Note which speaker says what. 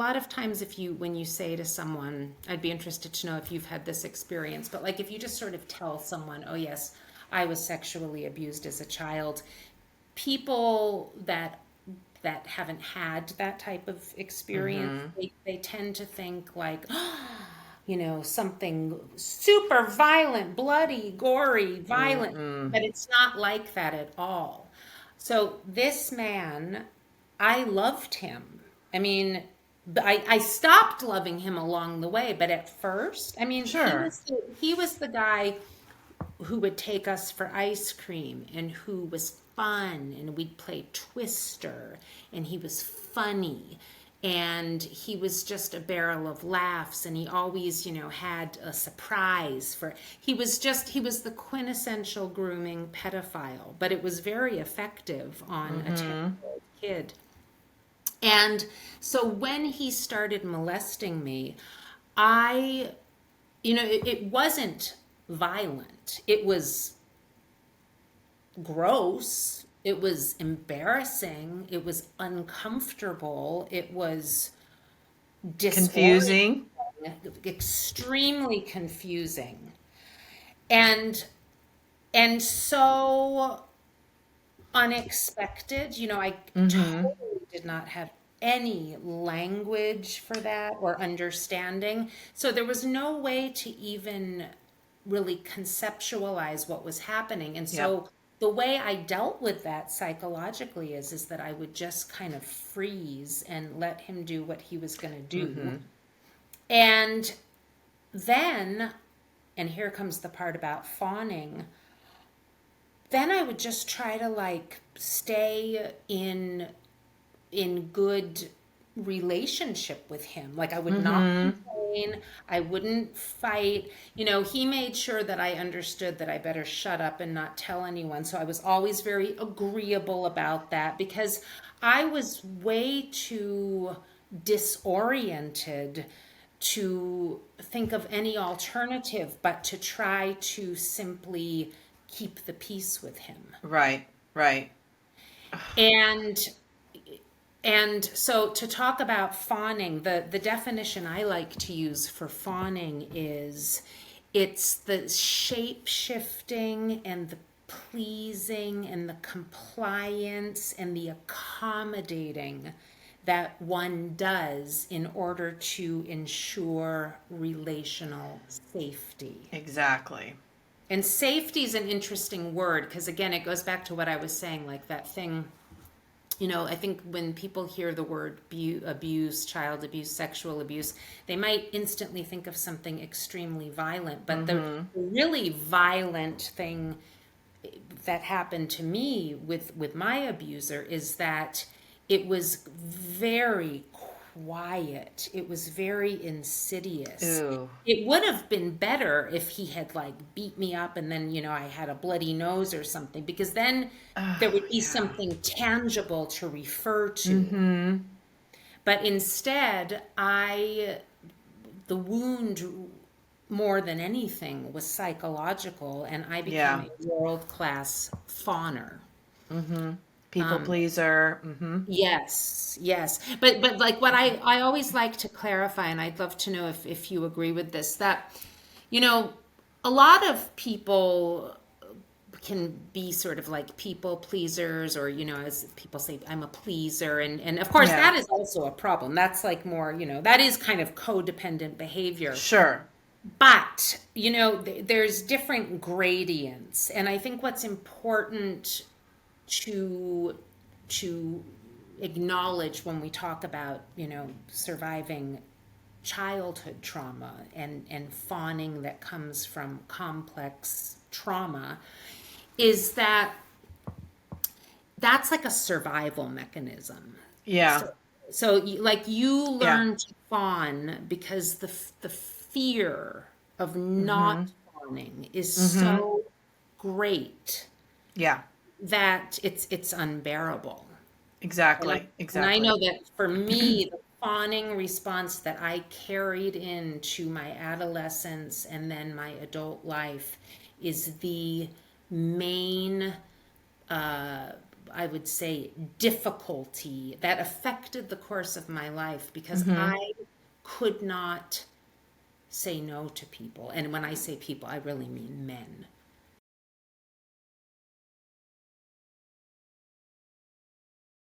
Speaker 1: lot of times when you say to someone, I'd be interested to know if you've had this experience, but like if you just sort of tell someone, oh yes, I was sexually abused as a child, people that haven't had that type of experience, they tend to think like, something super violent, bloody, gory, violent, but it's not like that at all. So this man, I loved him. I mean, I stopped loving him along the way, but at first, I mean,
Speaker 2: Sure.
Speaker 1: he was the guy who would take us for ice cream and who was fun, and we'd play Twister, and he was funny, and he was just a barrel of laughs, and he always had a surprise for he was the quintessential grooming pedophile, but it was very effective on a 10-year-old kid. And so when he started molesting me, I it wasn't violent. It was gross. It was embarrassing. It was uncomfortable. It was disorienting,
Speaker 2: Confusing.
Speaker 1: extremely confusing. And so unexpected. I totally did not have any language for that or understanding. So there was no way to even really conceptualize what was happening. And
Speaker 2: Yep.
Speaker 1: so the way I dealt with that psychologically is that I would just kind of freeze and let him do what he was going to do. And then, and here comes the part about fawning, then I would just try to like stay in good relationship with him. Like I would not complain, I wouldn't fight. He made sure that I understood that I better shut up and not tell anyone. So I was always very agreeable about that because I was way too disoriented to think of any alternative but to try to simply keep the peace with him.
Speaker 2: Right. Right.
Speaker 1: And so to talk about fawning, the definition I like to use for fawning is it's the shape shifting and the pleasing and the compliance and the accommodating that one does in order to ensure relational safety.
Speaker 2: Exactly.
Speaker 1: And safety is an interesting word because, again, it goes back to what I was saying, like that thing. I think when people hear the word abuse, child abuse, sexual abuse, they might instantly think of something extremely violent. But the really violent thing that happened to me with my abuser is that it was very quiet. It was very insidious.
Speaker 2: Ooh.
Speaker 1: It would have been better if he had like beat me up and then, I had a bloody nose or something, because then there
Speaker 2: Oh,
Speaker 1: would be
Speaker 2: yeah.
Speaker 1: something tangible to refer to. But instead, the wound more than anything was psychological, and I became
Speaker 2: Yeah.
Speaker 1: a world-class fawner.
Speaker 2: People pleaser.
Speaker 1: Yes, yes. But like what I always like to clarify, and I'd love to know if you agree with this, that, you know, a lot of people can be sort of like people pleasers, or, as people say, I'm a pleaser. And of course
Speaker 2: Yeah.
Speaker 1: that is also a problem. That's like more, that is kind of codependent behavior.
Speaker 2: Sure.
Speaker 1: But, there's different gradients. And I think what's important to to acknowledge when we talk about surviving childhood trauma and fawning that comes from complex trauma is that that's like a survival mechanism.
Speaker 2: Yeah.
Speaker 1: Like you
Speaker 2: Yeah.
Speaker 1: learn to fawn because the fear of not fawning is so great
Speaker 2: Yeah.
Speaker 1: that it's unbearable.
Speaker 2: Exactly.
Speaker 1: And I
Speaker 2: Exactly.
Speaker 1: know that for me, the fawning response that I carried into my adolescence and then my adult life is the main I would say, difficulty that affected the course of my life because I could not say no to people. And when I say people, I really mean men.